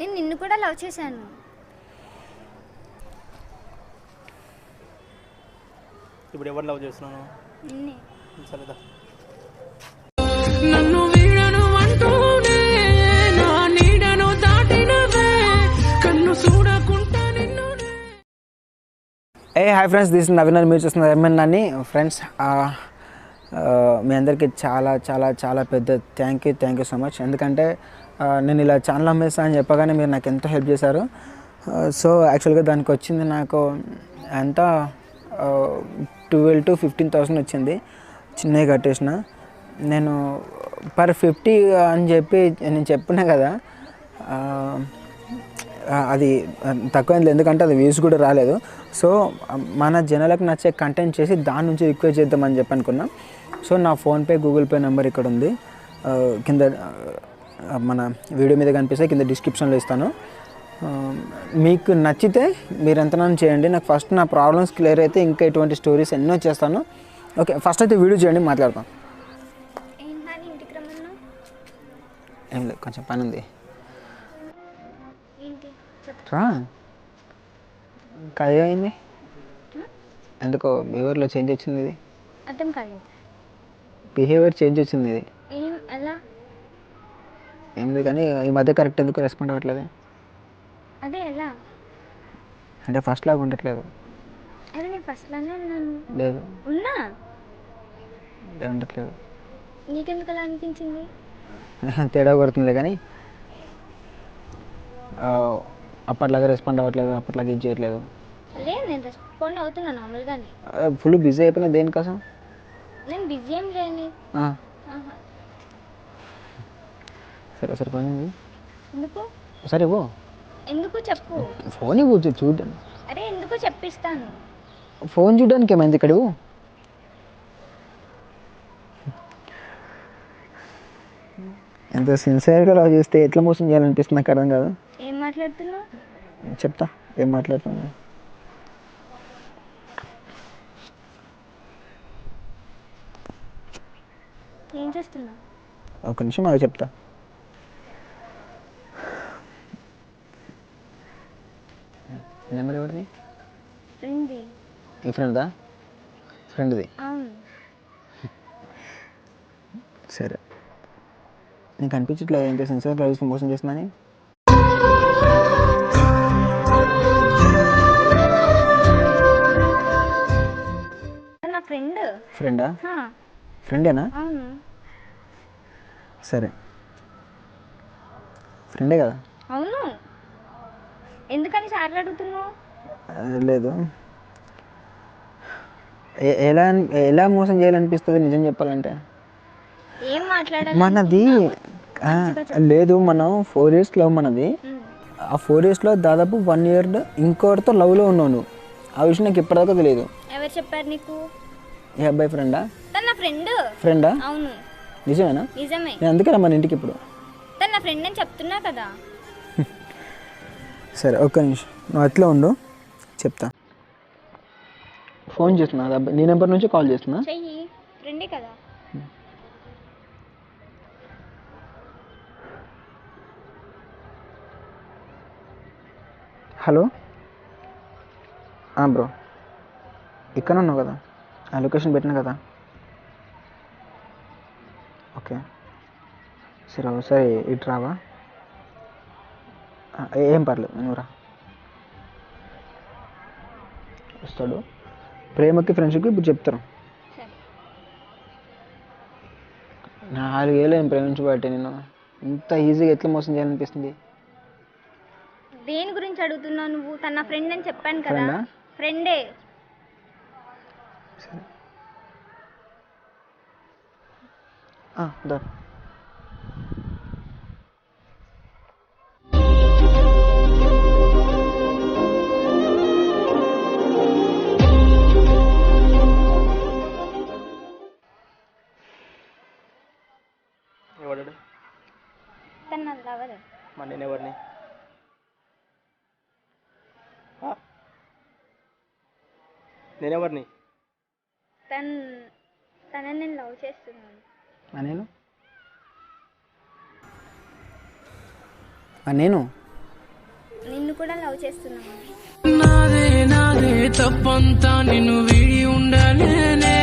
నేను నిన్ను కూడా లవ్ చేశాను. ఇప్పుడు ఎవరు లవ్ చేస్తున్నాను? నిన్నే. సరేదా. నన్ను వీడను అంటూనే నా నీడను దాటినవే కన్ను చూడకుంటా నిన్ను. Hi friends, this Naveen. మీరు చూస్తున్నారు ఎంఎన్ అని. ఫ్రెండ్స్, మీ అందరికీ చాలా చాలా చాలా పెద్ద థ్యాంక్ యూ సో మచ్. ఎందుకంటే నేను ఇలా ఛానల్ అమ్మేస్తా అని చెప్పగానే మీరు నాకు ఎంతో హెల్ప్ చేశారు. సో యాక్చువల్గా దానికి వచ్చింది నాకు ఎంత 12,000 to 15,000 వచ్చింది. చిన్నవి కట్టేసిన. నేను పర్ 50 అని చెప్పి నేను చెప్పున్నా కదా, అది తక్కువైంది, ఎందుకంటే అది వ్యూస్ కూడా రాలేదు. సో మన జనాలకు నచ్చే కంటెంట్ చేసి దాని నుంచి రిక్వెస్ట్ చేద్దామని చెప్పి అనుకున్నాం. సో నా ఫోన్పే, గూగుల్ పే నెంబర్ ఇక్కడ ఉంది, కింద మన వీడియో మీద కనిపిస్తే కింద డిస్క్రిప్షన్లో ఇస్తాను. మీకు నచ్చితే మీరు ఎంతనైనా చేయండి. నాకు ఫస్ట్ నా ప్రాబ్లమ్స్ క్లియర్ అయితే ఇంకా ఇటువంటి స్టోరీస్ ఎన్నో చేస్తాను. ఓకే, ఫస్ట్ అయితే వీడియో చేయండి, మాట్లాడతాం. ఏం లేదు, కొంచెం పని ఉంది. రా, కదే అయింది, ఎందుకో బిహేవియర్లో చేంజ్ వచ్చింది. ఇది అర్థం కాలేదు. బిహేవియర్ చేంజ్ వచ్చింది. ఇది ఎలా? ఏం లేదు, కానీ ఈ మధ్య కరెక్ట్ ఎందుకు రెస్పాండ్ అవ్వట్లేదు? అదే ఎలా అంటే ఫస్ట్ లాగా ఉండట్లేదు. అదే నేను ఫస్ట్ లానే ఉన్నాను. లేదు, ఉన్నా, ఉండట్లేదు. నీకెందుకు అలా అనిపించింది? తేడా కొడుతుంది, కానీ అప్పట్లాగా రెస్పాండ్ అవ్వట్లేదు, అప్పట్లాగా ఏం చేయట్లేదు. లేదు, నేను రెస్పాండ్ అవుతున్నా నార్మల్గానే. ఫుల్ బిజీ అయిపోయినా దేనికోసం? నేను బిజీ ఏం లేని. సరే సరే, పని ఎందుకు? సరే ఇవ్వు. ఎందుకు చెప్పు. ఫోన్ ఇవ్వు, చూద్దాం. అరే ఎందుకు చెప్పిస్తాను. ఫోన్ చూడడానికి ఏమైంది, ఇక్కడ ఇవ్వు. ఎంత సిన్సియర్గా లవ్ చేస్తే ఎట్లా మోసం చేయాలనిపిస్తుంది నాకు అర్థం కాదు. ఏం మాట్లాడుతున్నావు? చెప్తా ఏం మాట్లాడుతున్నా. ఏం చేస్తున్నావు? ఒక నిమిషం అవి చెప్తా. నెంబర్ ఎవరిది? ఫ్రెండ్ది. ఈ ఫ్రెండ్దా? ఫ్రెండ్ది. అవును. సరే, నీకు అనిపించట్లేదు ఇంకా సిన్సియర్గా లవ్ మోసం చేస్తుందని? నా ఫ్రెండ్. ఫ్రెండా? ఫ్రెండేనా? అవును. సరే, ఫ్రెండే కదా? అవును. ఎందుకని సార్లు అడుగుతున్నావు? లేదు, ఎలా ఎలా మోసం చేయాలనిపిస్తుంది నిజం చెప్పాలంటే? ఏం మాట్లాడాలి? మనది లేదు, మనం 4 years లవ్ మనది. ఆ 4 yearsలో దాదాపు 1 year ఇంకోటితో లవ్లో ఉన్నాను. ఆ విషయం నాకు ఇప్పటిదాకా తెలియదు. ఎవరు చెప్పారు నీకు? ఏ అబ్బాయి ఫ్రెండా? తన నా ఫ్రెండ్. ఫ్రెండా? అవును. నిజమేనా? నిజమే. నేను అందుకే మన ఇంటికి ఇప్పుడు. తన నా ఫ్రెండ్ అని చెప్తున్నా కదా. సరే, ఒక్క నిమిషం నువ్వు అట్లా ఉండు, చెప్తా. ఫోన్ చేస్తున్నా, అబ్బాయి నీ నెంబర్ నుంచి కాల్ చేస్తున్నా. చెయ్యి, ఫ్రెండే కదా. హలో బ్రో, ఇక్కడ ఉన్నావు కదా? ఆ లొకేషన్ పెట్టినా కదా? ఓకే, సరే ఒకసారి ఇటు రావా? ఏం పర్లేదు, నువ్వు రా. వస్తాడు. ప్రేమకి ఫ్రెండ్షిప్కి ఇప్పుడు చెప్తారు. 4 ఏళ్ళు ఏం ప్రేమించబట్టే నేను ఇంత ఈజీగా ఎట్లా మోసం చేయాలనిపిస్తుంది? దేని గురించి అడుగుతున్నావు నువ్వు? తన నా ఫ్రెండ్ అని చెప్పాను కదా. ఫ్రెండా? ఫ్రెండే. సరే, దా. ఎవడాడు? తన నా లవర్. మరి నేను ఎవరిని? నేనెవరిని? తనని నేను లవ్ చేస్తున్నాను. నేను నిన్ను కూడా లవ్ చేస్తున్నాను. నాదే నాదే తప్పంతా నిన్ను వీడి ఉండలేనే.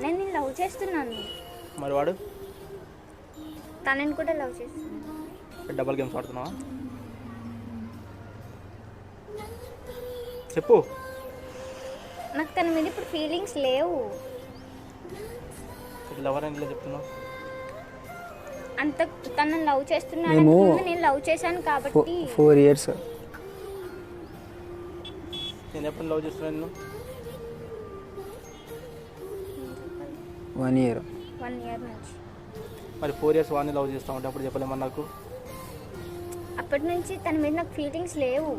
నేను నిన్ను లవ్ చేస్తున్నాను. మరి వాడు తనని కూడా లవ్ చేస్తున్నాను. డబల్ గేమ్స్ ఆడుతున్నావా? చెప్పు. నాకు తన మీద ఇప్పుడు ఫీలింగ్స్ లేవు. లవర్ అని ఇలా చెప్తున్నావు. అంత తనని లవ్ చేస్తున్నాను. నేను లవ్ చేశాను కాబట్టి 4 years. నేను ఎప్పుడు లవ్ చేస్తున్నాను నిన్ను? 1 year. 1 year నుంచి. మరి 4 years వాడిని లవ్ చేస్తా ఉంటే అప్పుడు చెప్పలేమని నాకు. అప్పటి నుంచి తన మీద నాకు ఫీలింగ్స్ లేవు.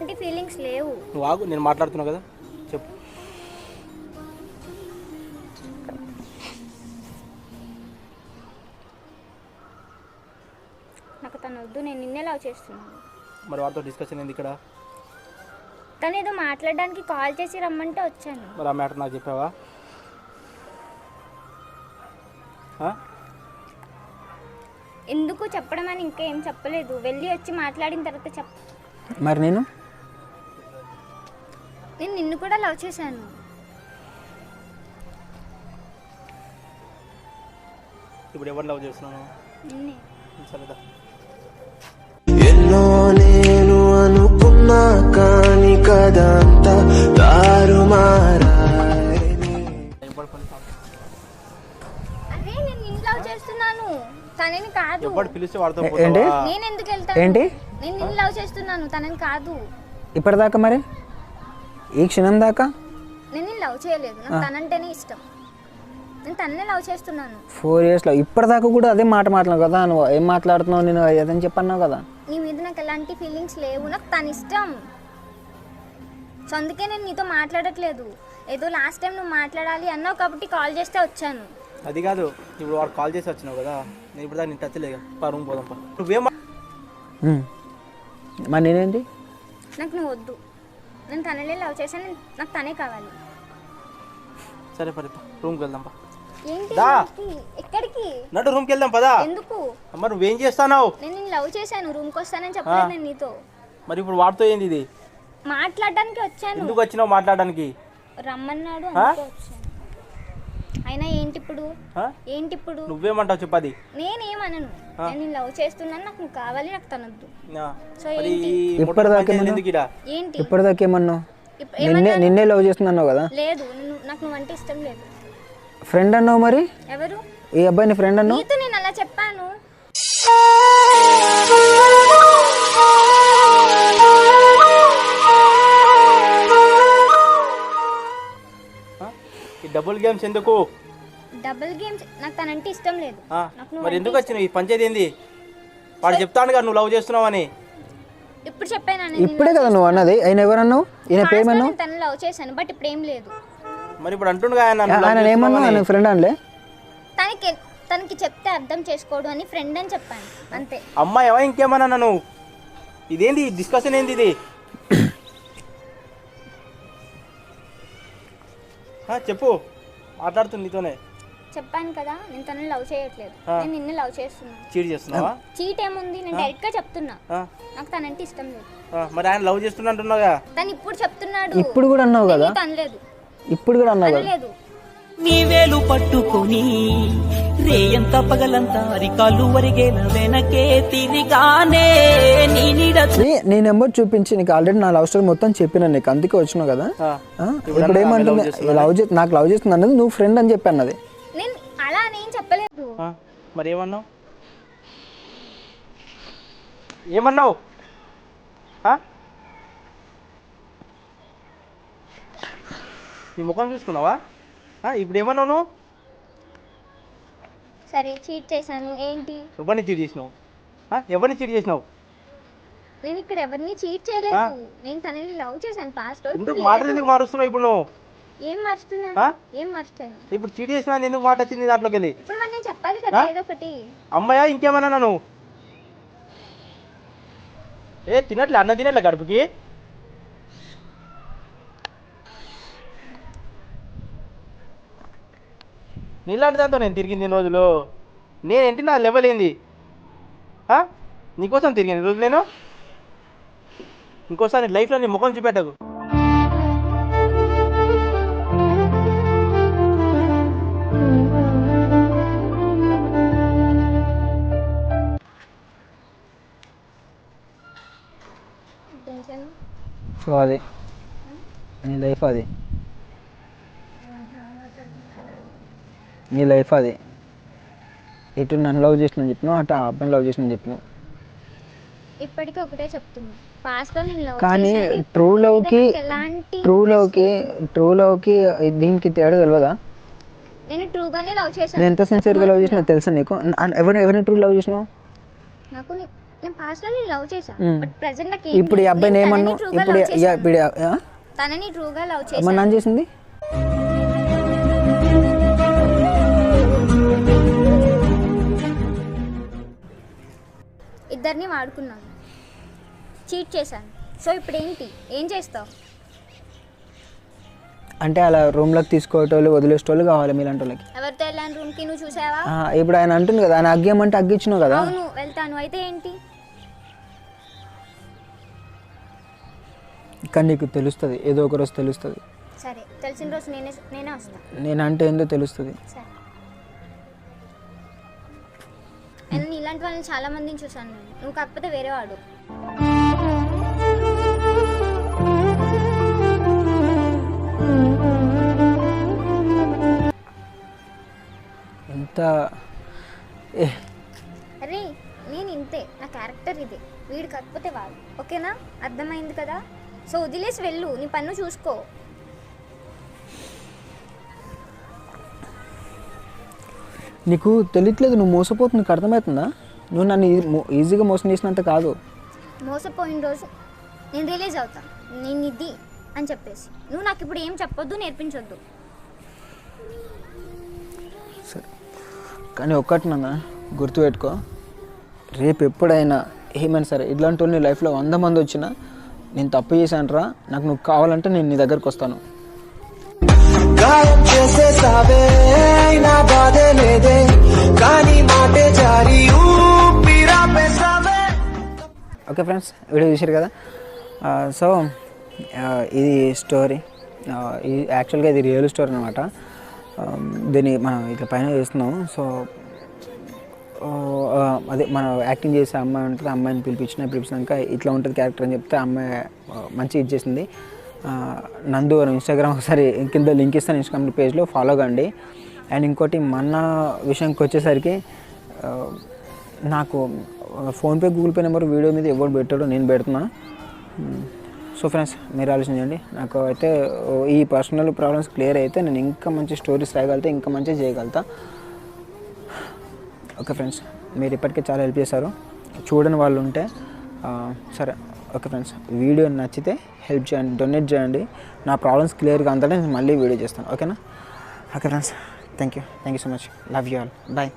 అంటే ఫీలింగ్స్ లేవు. నువ్వు ఆగు, నేను మాట్లాడుతున్నావు కదా, చెప్పు. నాకు తను వద్దు, నేను నిన్నే లవ్ చేస్తున్నాను. మరి వాడితో డిస్కషన్ ఏంది ఇక్కడ? తను ఏదో మాట్లాడడానికి కాల్ చేసి రమ్మంటే వచ్చాను. మరి ఆ మ్యాటర్ నాకు చెప్పావా? ఎందుకు చెప్పడం అని ఇంకా ఏం చెప్పలేదు. వెళ్ళి వచ్చి మాట్లాడిన తర్వాత మరి నేను నిన్ను కూడా లవ్ చేశాను. ఇప్పుడు ఎవరు లవ్ చేస్తున్నాను? నిన్నే. సరేదా. ఎన్నో నేను అనుకున్నా కానీ కదంతా తారుమారాయే. అదే నేను నిన్ను లవ్ చేస్తున్నాను, తనని కాదు. ఎవరు పిలిస్తే వాడితో ఏంటి? పోతావా? నేను ఎందుకు వెళ్తాను? ఏంటి? నేను నిన్ను లవ్ చేస్తున్నాను, తనని కాదు. ఇప్పటిదాకా మరి ఈ క్షణం దాకా నేను నిన్ను లవ్ చేయలేదు. నాకు తనంటేనే ఇష్టం. నేను తననే లవ్ చేస్తున్నాను. 4 yearsలో ఇప్పటిదాకా కూడా అదే మాట మాట్లాడు కదా. నువ్వు ఏం మాట్లాడుతున్నావు, నేను అదని చెప్పన్నావు కదా. నీ మీద నాకు ఎలాంటి ఫీలింగ్స్ లేవు. నాకు తన ఇష్టం. సో అందుకే నేను నీతో మాట్లాడట్లేదు. ఏదో లాస్ట్ టైం నువ్వు మాట్లాడాలి అన్నావు కాబట్టి కాల్ చేస్తే వచ్చాను. అది కాదు, ఇప్పుడు వాడు కాల్ చేసి వచ్చినావు కదా, నేను ఇప్పుడు దాన్ని టచ్ లేదు. రూమ్ పోదాం పా. నువ్వేం మరి నేనేంటి? నాకు నువ్వు వద్దు. నేను తనలే లవ్ చేశాను. నాకు తనే కావాలి. సరే పరి, రూమ్కి వెళ్దాం పా. ఏంటి? దా. ఎక్కడికి? నడు, రూమ్కి వెళ్దాం పదా. ఎందుకు? మరి నువ్వేం చేస్తావు? నేను నిన్ను లవ్ చేశాను. రూమ్కి వస్తానని చెప్పలేదు నేను నీతో. మరి ఇప్పుడు వాడితో ఏంది ఇది? మాట్లాడడానికి వచ్చాను. ఎందుకు వచ్చినావు మాట్లాడడానికి? రమ్మన్నాడు అందుకే వచ్చాను. అయినా ఏంటి ఇప్పుడు? ఏంటి ఇప్పుడు? నువ్వేమంటావు చెప్పది. నేనేమనను. నేను నిన్ను లవ్ చేస్తున్నాను. నాకు నువ్వు కావాలి, నాకు తనొద్దు. సో మరి ఏంటి? ఇప్పటిదాకా ఎందుకు ఈడ? ఏంటి? ఇప్పటిదాకా ఏమన్నావు? నిన్నే లవ్ చేస్తున్నావు కదా. లేదు, నాకు నువ్వంటే ఇష్టం లేదు. ఫ్రెండ్ అన్నావు. మరి ఎవరు? ఈ అబ్బాయిని ఫ్రెండ్ అన్నావు. నీతో నేను అలా చెప్పాను. ఈ డబుల్ గేమ్స్ ఎందుకు? డబుల్ గేమ్స్ నాకు తనంటే ఇష్టం లేదు. మరి ఎందుకు వచ్చినావు? ఈ పంచాయతీ ఏంది? వాడు చెప్తాను కదా నువ్వు లవ్ చేస్తున్నావు అని. ఇప్పుడు చెప్పాను. ఇప్పుడే కదా నువ్వు అన్నది. ఆయన ఎవరన్నావు? ఈయన పేమన్నావు? తను లవ్ చేశాను బట్ ఇప్పుడు ఏం లేదు. మరి ఇప్పుడు అంటుండగా ఆయన ఏమన్నావు? ఆయన ఫ్రెండ్ అనలే. తనకి చెప్తే అర్థం చేసుకోడు అని ఫ్రెండ్ అని చెప్పాను అంతే. అమ్మాయి ఇంకేమన్నా నువ్వు? ఇదేంది డిస్కషన్ ఏంది ఇది? చెప్పు, మాట్లాడుతుంది నీతోనే. చెప్పాను కదా నేను తనని లవ్ చేయట్లేదు. నేను నిన్ను లవ్ చేస్తున్నాను. చీట్ చేస్తున్నావా? చీట్ ఏముంది? నేను డైరెక్ట్ గా చెప్తున్నా. నాకు తనంటే ఇష్టం లేదు. మరి ఆయన లవ్ చేస్తున్నా అంటున్నావుగా. తను ఇప్పుడు చెప్తున్నాడు. ఇప్పుడు కూడా అన్నావు కదా. అనలేదు. ఇప్పుడు కూడా అన్నావు కదా. అనలేదు. నీ వేలు పట్టుకొని రేయంత పగలంతా అరికాలు వరిగేల వెనకే తిరిగానే నీ నెంబర్ చూపించి నీకు ఆల్రెడీ నా లవ్ స్టోరీ మొత్తం చెప్పినా నీకు, అందుకే వచ్చినావు కదా. ఇప్పుడు ఏమంటుంది? నాకు లవ్ చేస్తుంది అన్నది నువ్వు ఫ్రెండ్ అని చెప్పి అన్నది. నేను అలా నేను చెప్పలేదు. మరి ఏమన్నావు? ఏమన్నావు? నీ ముఖం చూసుకున్నావా? ఇప్పుడు ఏమన్నావు నువ్వు? సరే చీట్ చేశాను. ఏంటి? ఎవరిని చీట్ చేసినావు? ఎవరిని చీట్ చేసినావు? నేను ఇక్కడ ఎవరిని చీట్ చేయలేదు. నేను తనని లవ్ చేశాను పాస్ట్. ఎందుకు మాట ఎందుకు మారుస్తున్నావు ఇప్పుడు నువ్వు? ఏం మర్చుతున్నా? ఏం మర్చాను? ఇప్పుడు చీట్ చేసినా ఎందుకు మాట వచ్చింది దాంట్లోకి వెళ్ళి? ఇప్పుడు మరి నేను చెప్పాలి కదా ఏదో ఒకటి. అమ్మాయా ఇంకేమన్నా నువ్వు? ఏ తినట్లే, అన్నం తినట్లే గడుపుకి. నీలాంటి దాంతో నేను తిరిగింది ఇన్ని రోజులు. నేనేంటి, నా లెవెల్ ఏంది? నీకోసం తిరిగింది రోజు నేను. ఇంకోసారి లైఫ్లో నీ ముఖం చూపెట్టకు. సో అది నీ లైఫ్, అది నీ లైఫ్. అది ఇటు నన్ను లవ్ చేసిన చెప్పినావు, అటు ఆ అబ్బాయిని లవ్ చేసిన చెప్పినావు. ఇప్పటికీ ఒకటే చెప్తున్నా, పాస్ట్లో నేను లవ్ కానీ చేశాను. ట్రూ లవ్కి ఎలాంటి ట్రూ లవ్కి దీనికి తేడా తెలియదా? నేను ట్రూగానే లవ్ చేశాను. నేను ఎంత సిన్సియర్గా లవ్ చేసినా తెలుసా నీకు? ఎవరిని ట్రూ లవ్ చేసినావు? నాకు నేను పాస్ట్లో నేను లవ్ చేశాను. బట్ ప్రెజెంట్ నాకు ఇప్పుడు ఈ అబ్బాయిని ఏమన్నావు? ఇప్పుడు తనని ట్రూగా లవ్ మన చేశాను. నాన్న చేసింది ఇద్దరిని వాడుకున్నాను, చీట్ చేశాను. సో ఇప్పుడు ఏంటి, ఏం చేస్తావు? అంటే అలా రూమ్లోకి తీసుకోవటోళ్ళు వదిలేసేటోళ్ళు కావాలి మీలాంటి వాళ్ళకి. ఎవరితో వెళ్ళాను రూమ్కి, నువ్వు చూసావా? ఇప్పుడు ఆయన అంటుంది కదా, ఆయన అగ్గేయమంటే అగ్గిచ్చినావు కదా. అవును వెళ్తాను, అయితే ఏంటి? కానీ నీకు తెలుస్తుంది, ఏదో ఒక రోజు తెలుస్తుంది. సరే, తెలిసిన రోజు నేనే వస్తాను. నేనంటే ఏందో తెలుస్తుంది. సరే, నేను ఇలాంటి వాళ్ళని చాలా మందిని చూసాను. నువ్వు కాకపోతే వేరే వాడు. ఎంత అరే నేను ఇంతే, నా క్యారెక్టర్ ఇదే. వీడు కాకపోతే వాడు. ఓకేనా? అర్థమైంది కదా? సో వదిలేసి వెళ్ళు, నీ పన్ను చూసుకో. నీకు తెలియట్లేదు, నువ్వు మోసపోతుంది. నీకు అర్థమవుతుందా? నువ్వు నన్ను ఈజీగా మోసం చేసినంత కాదు. మోసపోయిన రోజు నేను రిలీజ్ అవుతా, నేను ఇది అని చెప్పేసి. నువ్వు నాకు ఇప్పుడు ఏం చెప్పొద్దు, నేర్పించొద్దు. సరే, కానీ ఒక్కటి నాన్న గుర్తుపెట్టుకో, రేపు ఎప్పుడైనా ఏమైనా సరే ఇట్లాంటి వాళ్ళు నీ లైఫ్లో 100 మంది వచ్చినా నేను తప్పు చేశానురా, నాకు నువ్వు కావాలంటే నేను నీ దగ్గరకు వస్తాను. గాయం చేసేసావే నా బాధే లేదే, కానీ మాటే జారి ఊపిరాపేసావే. ఓకే ఫ్రెండ్స్, వీడియో చూసారు కదా. సో ఇది స్టోరీ, ఇది యాక్చువల్గా ఇది రియల్ స్టోరీ అనమాట. దీన్ని మనం ఇట్లా పైన చేస్తున్నాం. సో అదే మనం యాక్టింగ్ చేసే అమ్మాయి ఉంటుంది, అమ్మాయిని పిలిపించినాక ఇట్లా ఉంటుంది క్యారెక్టర్ అని చెప్తే అమ్మాయి మంచిగా ఇచ్చేసింది. నందు అని ఇన్స్టాగ్రామ్ ఒకసారి కింద లింక్ ఇస్తాను, ఇన్స్టాగ్రామ్ పేజ్లో ఫాలో కండి. అండ్ ఇంకోటి మన విషయంకి వచ్చేసరికి నాకు PhonePe Google pay number video మీద ఎవరు పెట్టాడో నేను పెడుతున్నా. సో ఫ్రెండ్స్, మీరు ఆలోచించండి. నాకు అయితే ఈ పర్సనల్ ప్రాబ్లమ్స్ క్లియర్ అయితే నేను ఇంకా మంచి స్టోరీస్ రాయగలుగుతా, ఇంకా మంచిగా చేయగలుగుతా. ఓకే ఫ్రెండ్స్, మీరు ఇప్పటికే చాలా హెల్ప్ చేశారు. చూడని వాళ్ళు ఉంటే సరే. ఓకే ఫ్రెండ్స్, వీడియో నచ్చితే హెల్ప్ చేయండి, డొనేట్ చేయండి. నా ప్రాబ్లమ్స్ క్లియర్గా అంతా నేను మళ్ళీ వీడియో చేస్తాను. ఓకేనా? Okay friends, thank you so much. Love you all. Bye.